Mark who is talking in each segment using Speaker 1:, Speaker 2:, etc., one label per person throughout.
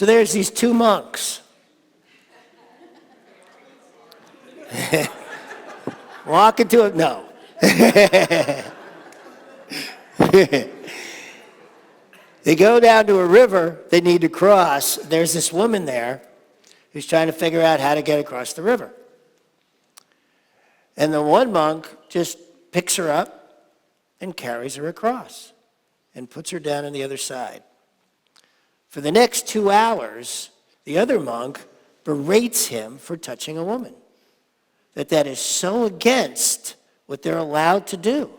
Speaker 1: So there's these two monks walking to it. No. They go down to a river they need to cross. There's this woman there who's trying to figure out how to get across the river. And the one monk just picks her up and carries her across and puts her down on the other side. For the next 2 hours, the other monk berates him for touching a woman. That is so against what they're allowed to do.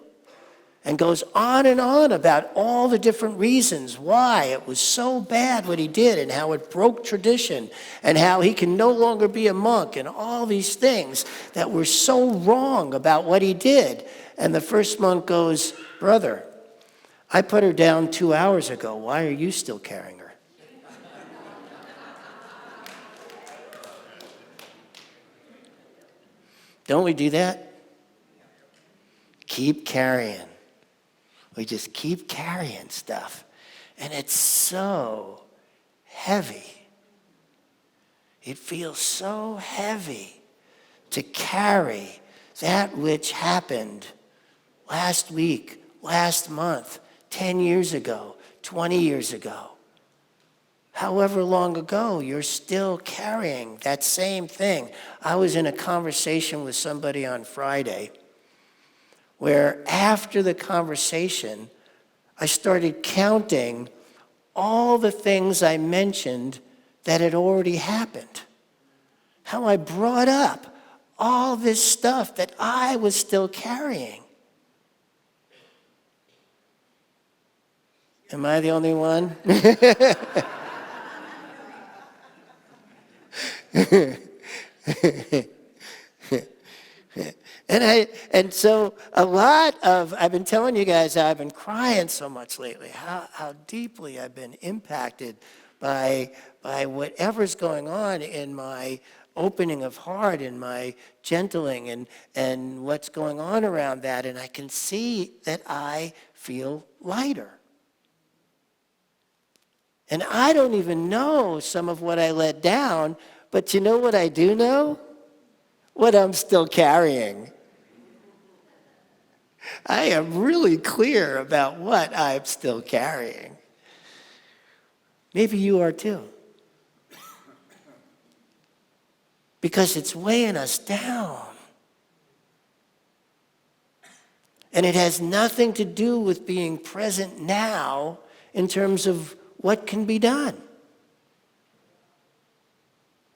Speaker 1: And goes on and on about all the different reasons why it was so bad what he did and how it broke tradition and how he can no longer be a monk and all these things that were so wrong about what he did. And the first monk goes, "Brother, I put her down 2 hours ago. Why are you still carrying her?" Don't we do that? Keep carrying. We just keep carrying stuff. And it's so heavy. It feels so heavy to carry that which happened last week, last month, 10 years ago, 20 years ago. However long ago, you're still carrying that same thing. I was in a conversation with somebody on Friday where after the conversation, I started counting all the things I mentioned that had already happened. How I brought up all this stuff that I was still carrying. Am I the only one? And so I've been telling you guys, I've been crying so much lately, how deeply I've been impacted by whatever's going on in my opening of heart and my gentling and what's going on around that. And I can see that I feel lighter. And I don't even know some of what I let down, but you know what I do know? What I'm still carrying. I am really clear about what I'm still carrying. Maybe you are too. Because it's weighing us down. And it has nothing to do with being present now in terms of what can be done.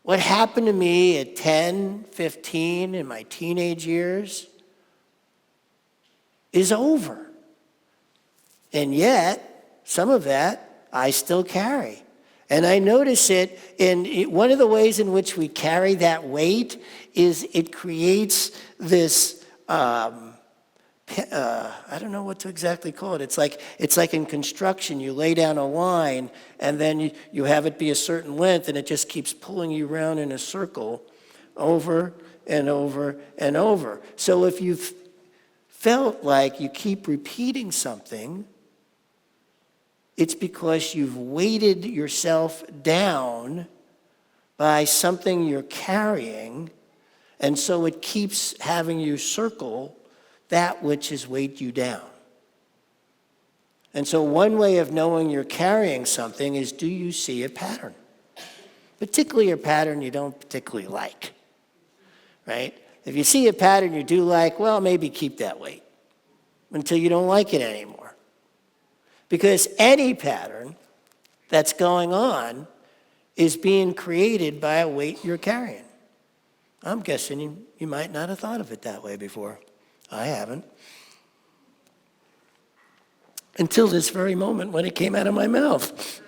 Speaker 1: What happened to me at 10, 15, in my teenage years is over. And yet, some of that I still carry. And I notice it in one of the ways in which we carry that weight is it creates this, I don't know what to exactly call it. It's like in construction, you lay down a line and then you have it be a certain length and it just keeps pulling you around in a circle over and over and over. So if you've felt like you keep repeating something, it's because you've weighted yourself down by something you're carrying, and so it keeps having you circle that which has weighed you down. And so one way of knowing you're carrying something is, do you see a pattern? Particularly a pattern you don't particularly like, right? If you see a pattern you do like, well, maybe keep that weight until you don't like it anymore. Because any pattern that's going on is being created by a weight you're carrying. I'm guessing you might not have thought of it that way before. I haven't. Until this very moment when it came out of my mouth.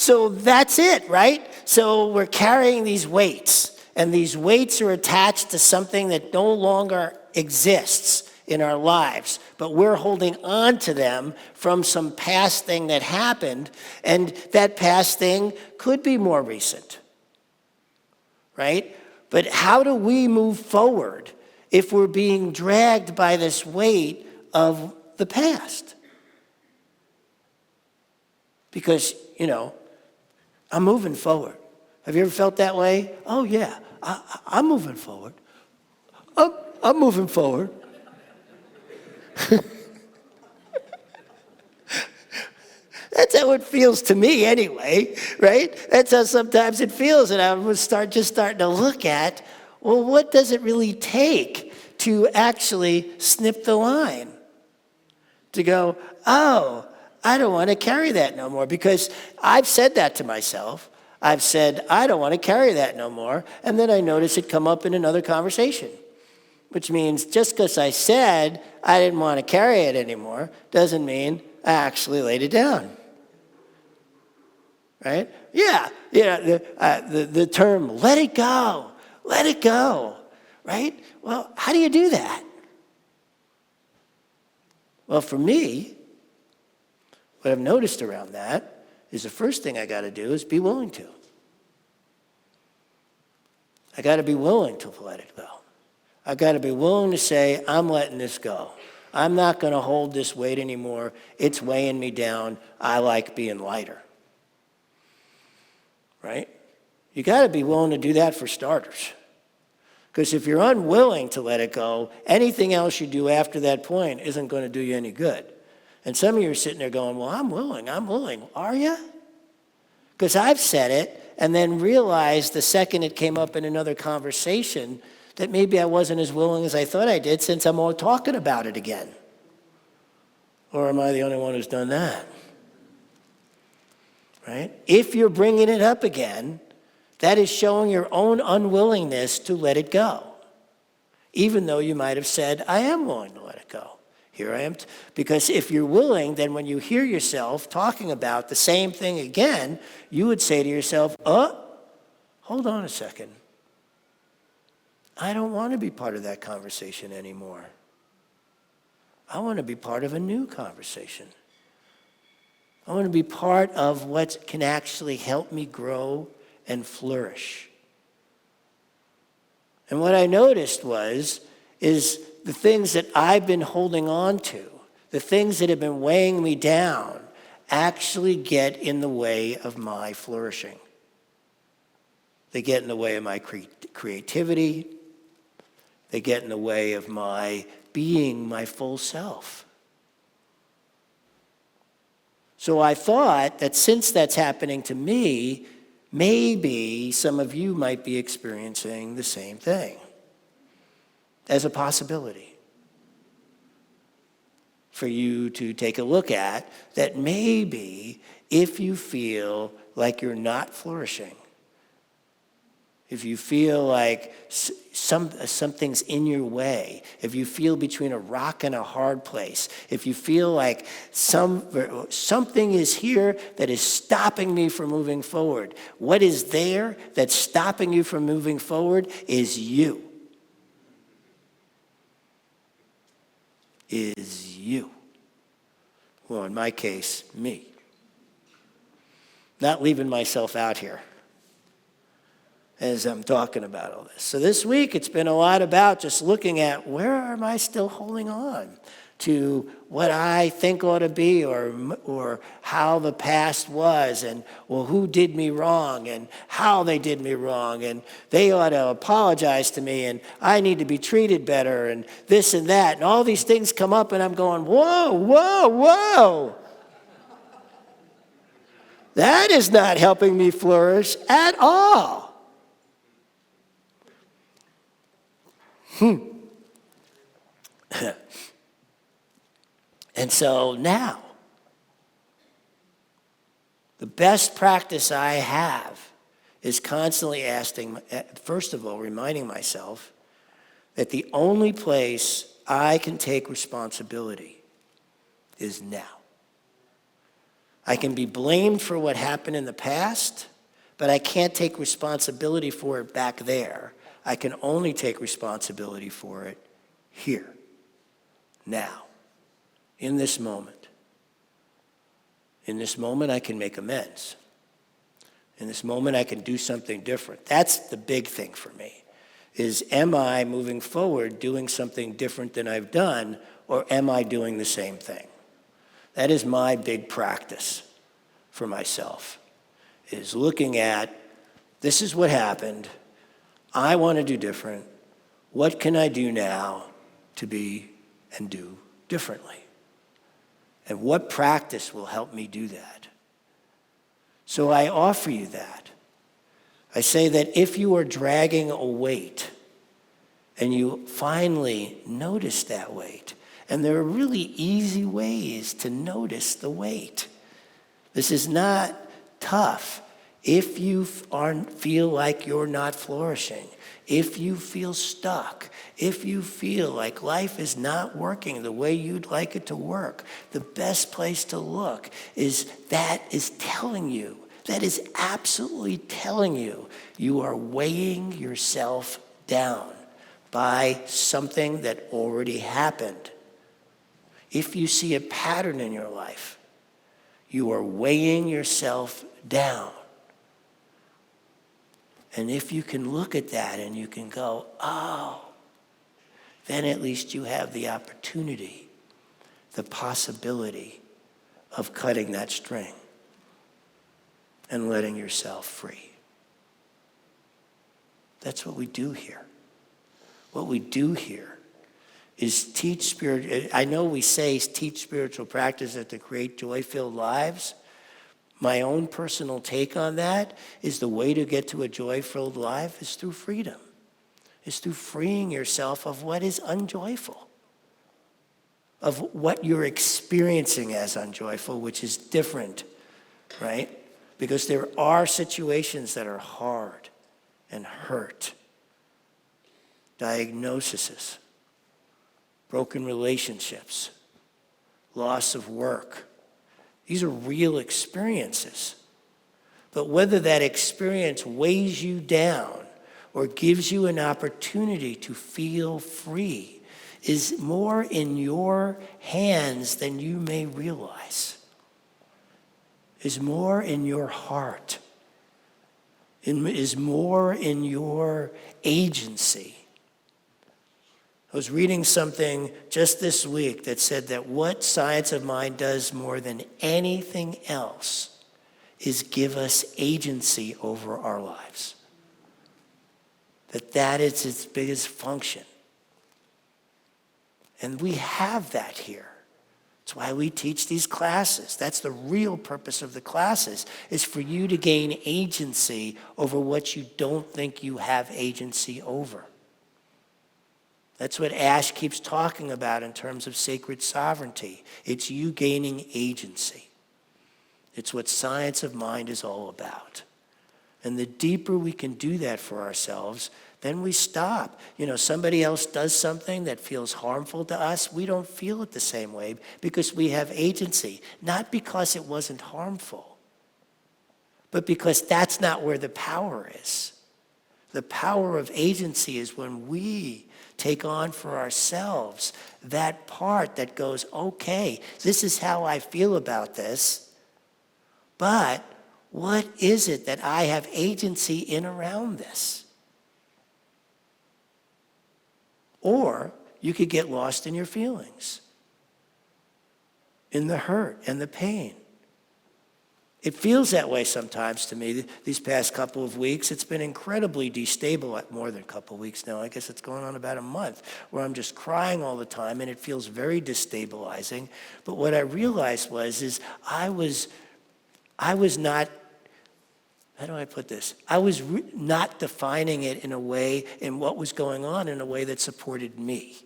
Speaker 1: So that's it, right? So we're carrying these weights, and these weights are attached to something that no longer exists in our lives, but we're holding on to them from some past thing that happened, and that past thing could be more recent, right? But how do we move forward if we're being dragged by this weight of the past. Because, I'm moving forward. Have you ever felt that way? Oh, yeah, I'm moving forward. I'm moving forward. That's how it feels to me anyway, right? That's how sometimes it feels. And I'm starting to look at, well, what does it really take to actually snip the line? To go, oh, I don't want to carry that no more. Because I've said that to myself. I've said, I don't want to carry that no more. And then I notice it come up in another conversation. Which means just because I said I didn't want to carry it anymore doesn't mean I actually laid it down. Right? Yeah, the term, let it go, right? Well, how do you do that? Well, for me, what I've noticed around that is the first thing I got to do is be willing to. I got to be willing to let it go. I got to be willing to say, I'm letting this go. I'm not going to hold this weight anymore. It's weighing me down. I like being lighter. Right? You got to be willing to do that for starters. Because if you're unwilling to let it go, anything else you do after that point isn't going to do you any good. And some of you are sitting there going, well, I'm willing. Are you? Because I've said it and then realized the second it came up in another conversation that maybe I wasn't as willing as I thought I did since I'm all talking about it again. Or am I the only one who's done that? Right? If you're bringing it up again, that is showing your own unwillingness to let it go. Even though you might have said, I am willing to let it go. Here I am. Because if you're willing, then when you hear yourself talking about the same thing again, you would say to yourself, hold on a second. I don't want to be part of that conversation anymore. I want to be part of a new conversation. I want to be part of what can actually help me grow and flourish. And what I noticed is the things that I've been holding on to, the things that have been weighing me down, actually get in the way of my flourishing. They get in the way of my creativity. They get in the way of my being my full self. So I thought that since that's happening to me, maybe some of you might be experiencing the same thing as a possibility for you to take a look at, that maybe if you feel like you're not flourishing, if you feel like something's in your way, if you feel between a rock and a hard place, if you feel like something is here that is stopping me from moving forward, what is there that's stopping you from moving forward is you. Is you. Well, in my case, me. Not leaving myself out here as I'm talking about all this. So this week, it's been a lot about just looking at where am I still holding on to what I think ought to be or how the past was, and well, who did me wrong and how they did me wrong, and they ought to apologize to me, and I need to be treated better, and this and that, and all these things come up, and I'm going, whoa. That is not helping me flourish at all. And so now, the best practice I have is constantly asking, first of all, reminding myself that the only place I can take responsibility is now. I can be blamed for what happened in the past, but I can't take responsibility for it back there. I can only take responsibility for it here, now, in this moment. In this moment, I can make amends. In this moment, I can do something different. That's the big thing for me, is, am I moving forward doing something different than I've done, or am I doing the same thing? That is my big practice for myself, is looking at, this is what happened, I want to do different, what can I do now to be and do differently? And what practice will help me do that? So I offer you that. I say that if you are dragging a weight and you finally notice that weight, and there are really easy ways to notice the weight. This is not tough. If you feel like you're not flourishing, if you feel stuck, if you feel like life is not working the way you'd like it to work, the best place to look is telling you, that is absolutely telling you, you are weighing yourself down by something that already happened. If you see a pattern in your life, you are weighing yourself down. And if you can look at that and you can go, oh, then at least you have the opportunity, the possibility of cutting that string and letting yourself free. That's what we do here. What we do here is teach spirit. I know we say teach spiritual practices to create joy-filled lives. My own personal take on that is the way to get to a joy-filled life is through freedom. Is through freeing yourself of what is unjoyful, of what you're experiencing as unjoyful, which is different, right? Because there are situations that are hard and hurt. Diagnoses, broken relationships, loss of work. These are real experiences. But whether that experience weighs you down or gives you an opportunity to feel free is more in your hands than you may realize. Is more in your heart. Is more in your agency. I was reading something just this week that said that what science of mind does more than anything else is give us agency over our lives. That is its biggest function. And we have that here. That's why we teach these classes. That's the real purpose of the classes, is for you to gain agency over what you don't think you have agency over. That's what Ash keeps talking about in terms of sacred sovereignty. It's you gaining agency. It's what science of mind is all about. And the deeper we can do that for ourselves, then we stop. Somebody else does something that feels harmful to us. We don't feel it the same way because we have agency. Not because it wasn't harmful, but because that's not where the power is. The power of agency is when we take on for ourselves that part that goes, okay, this is how I feel about this, but what is it that I have agency in around this? Or you could get lost in your feelings, in the hurt and the pain. It feels that way sometimes to me. These past couple of weeks, it's been incredibly destabilizing, more than a couple of weeks now. I guess it's going on about a month, where I'm just crying all the time, and it feels very destabilizing. But what I realized is I was not, how do I put this? I was not defining it in a way, in what was going on, in a way that supported me.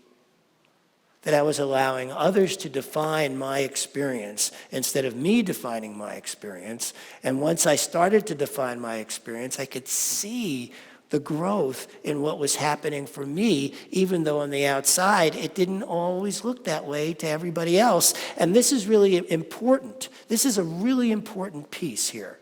Speaker 1: That I was allowing others to define my experience instead of me defining my experience. And once I started to define my experience, I could see the growth in what was happening for me, even though on the outside it didn't always look that way to everybody else. And this is really important. This is a really important piece here.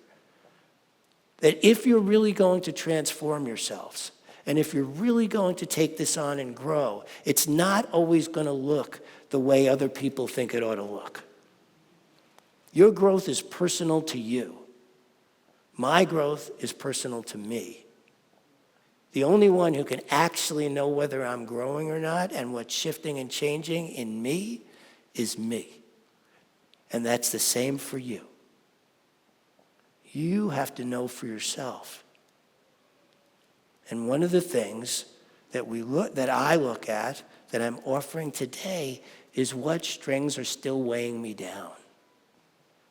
Speaker 1: That if you're really going to transform yourselves, and if you're really going to take this on and grow, it's not always going to look the way other people think it ought to look. Your growth is personal to you. My growth is personal to me. The only one who can actually know whether I'm growing or not and what's shifting and changing in me is me. And that's the same for you. You have to know for yourself. And one of the things that I look at, that I'm offering today, is what strings are still weighing me down.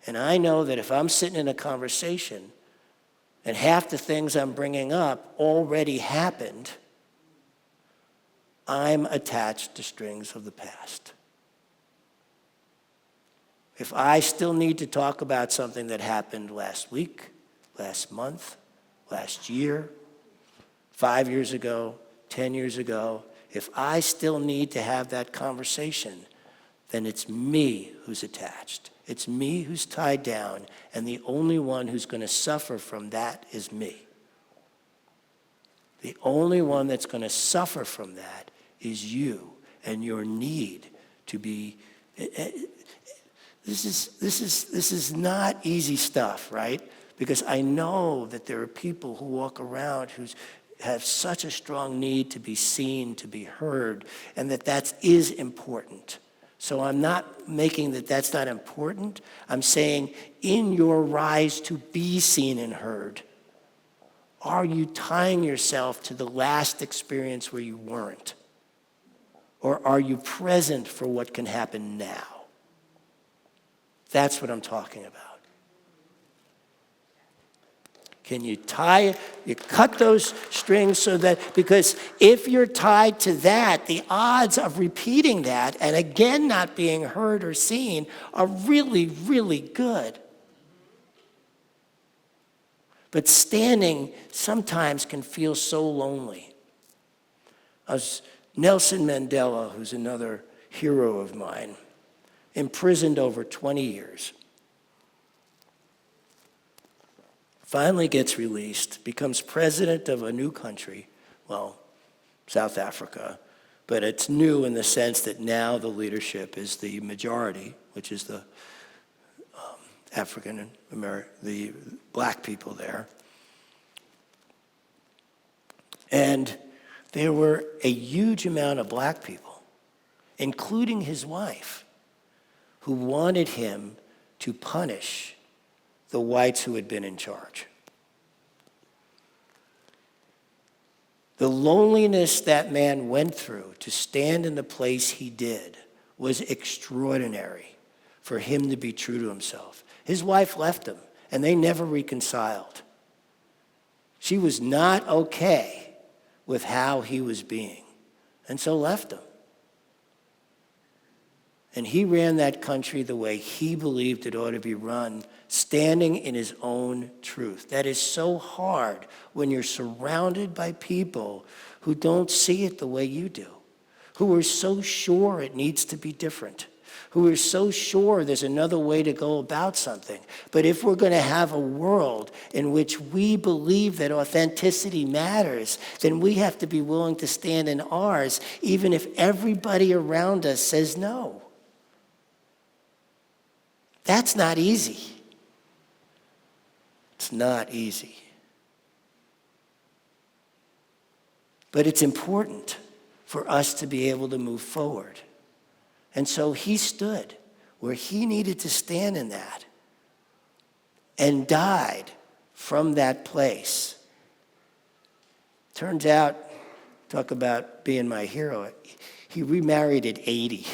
Speaker 1: And I know that if I'm sitting in a conversation and half the things I'm bringing up already happened, I'm attached to strings of the past. If I still need to talk about something that happened last week, last month, last year, 5 years ago, 10 years ago, if I still need to have that conversation, then it's me who's attached. It's me who's tied down, and the only one who's going to suffer from that is me. The only one that's going to suffer from that is you and your need to be. This is not easy stuff, right? Because I know that there are people who walk around who have such a strong need to be seen, to be heard, and that is important. So I'm not making that's not important. I'm saying in your rise to be seen and heard, are you tying yourself to the last experience where you weren't? Or are you present for what can happen now? That's what I'm talking about. Can you cut those strings so that, because if you're tied to that, the odds of repeating that and again not being heard or seen are really, really good. But standing sometimes can feel so lonely. As Nelson Mandela, who's another hero of mine, imprisoned over 20 years, finally gets released, becomes president of a new country, well, South Africa, but it's new in the sense that now the leadership is the majority, which is the African American, the black people there. And there were a huge amount of black people, including his wife, who wanted him to punish the whites who had been in charge. The loneliness that man went through to stand in the place he did was extraordinary for him to be true to himself. His wife left him, and they never reconciled. She was not okay with how he was being, and so left him. And he ran that country the way he believed it ought to be run, standing in his own truth. That is so hard when you're surrounded by people who don't see it the way you do, who are so sure it needs to be different, who are so sure there's another way to go about something. But if we're going to have a world in which we believe that authenticity matters, then we have to be willing to stand in ours, even if everybody around us says no. That's not easy. It's not easy. But it's important for us to be able to move forward. And so he stood where he needed to stand in that and died from that place. Turns out, talk about being my hero, he remarried at 80.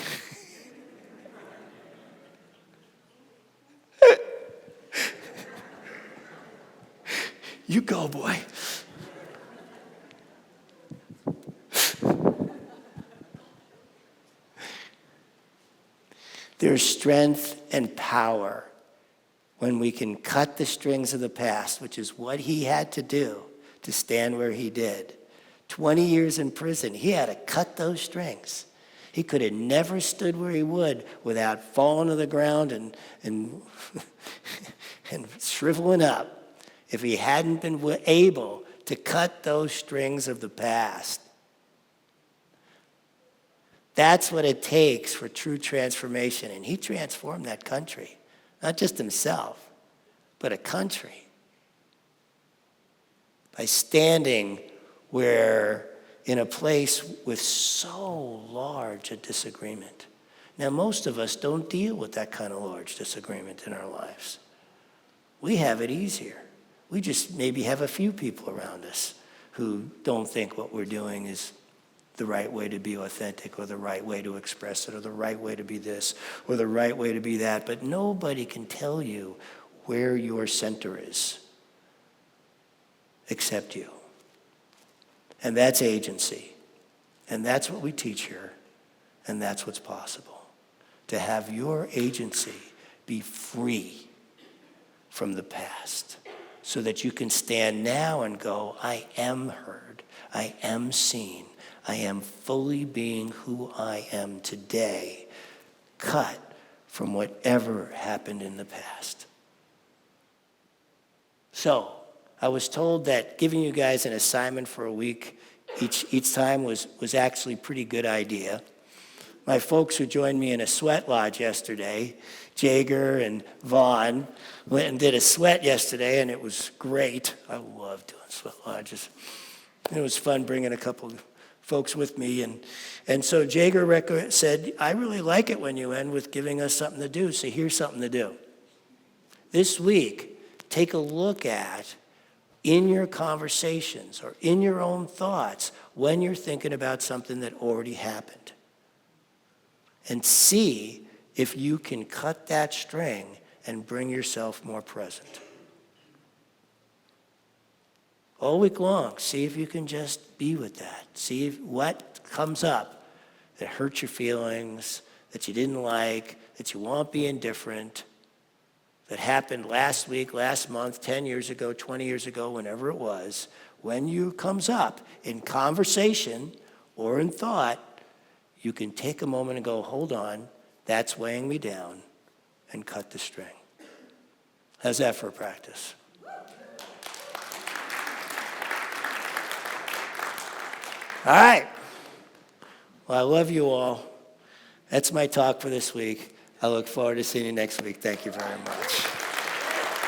Speaker 1: You go, boy. There's strength and power when we can cut the strings of the past, which is what he had to do to stand where he did. 20 years in prison, he had to cut those strings. He could have never stood where he would without falling to the ground and shriveling up if he hadn't been able to cut those strings of the past. That's what it takes for true transformation. And he transformed that country, not just himself, but a country, by standing we're in a place with so large a disagreement. Now, most of us don't deal with that kind of large disagreement in our lives. We have it easier. We just maybe have a few people around us who don't think what we're doing is the right way to be authentic, or the right way to express it, or the right way to be this, or the right way to be that. But nobody can tell you where your center is except you. And that's agency. And that's what we teach here. And that's what's possible. To have your agency be free from the past, so that you can stand now and go, I am heard, I am seen, I am fully being who I am today, cut from whatever happened in the past. So, I was told that giving you guys an assignment for a week each time was actually a pretty good idea. My folks who joined me in a sweat lodge yesterday, Jager and Vaughn, went and did a sweat yesterday, and it was great. I love doing sweat lodges. And it was fun bringing a couple of folks with me. And so Jager said, I really like it when you end with giving us something to do, so here's something to do. This week, take a look at, in your conversations or in your own thoughts, when you're thinking about something that already happened. And see if you can cut that string and bring yourself more present. All week long, see if you can just be with that. See what comes up that hurts your feelings, that you didn't like, that you want to be indifferent, that happened last week, last month, 10 years ago, 20 years ago, whenever it was. When you comes up in conversation or in thought, you can take a moment and go, hold on, that's weighing me down, and cut the string. How's that for a practice? All right. Well, I love you all. That's my talk for this week. I look forward to seeing you next week. Thank you very much.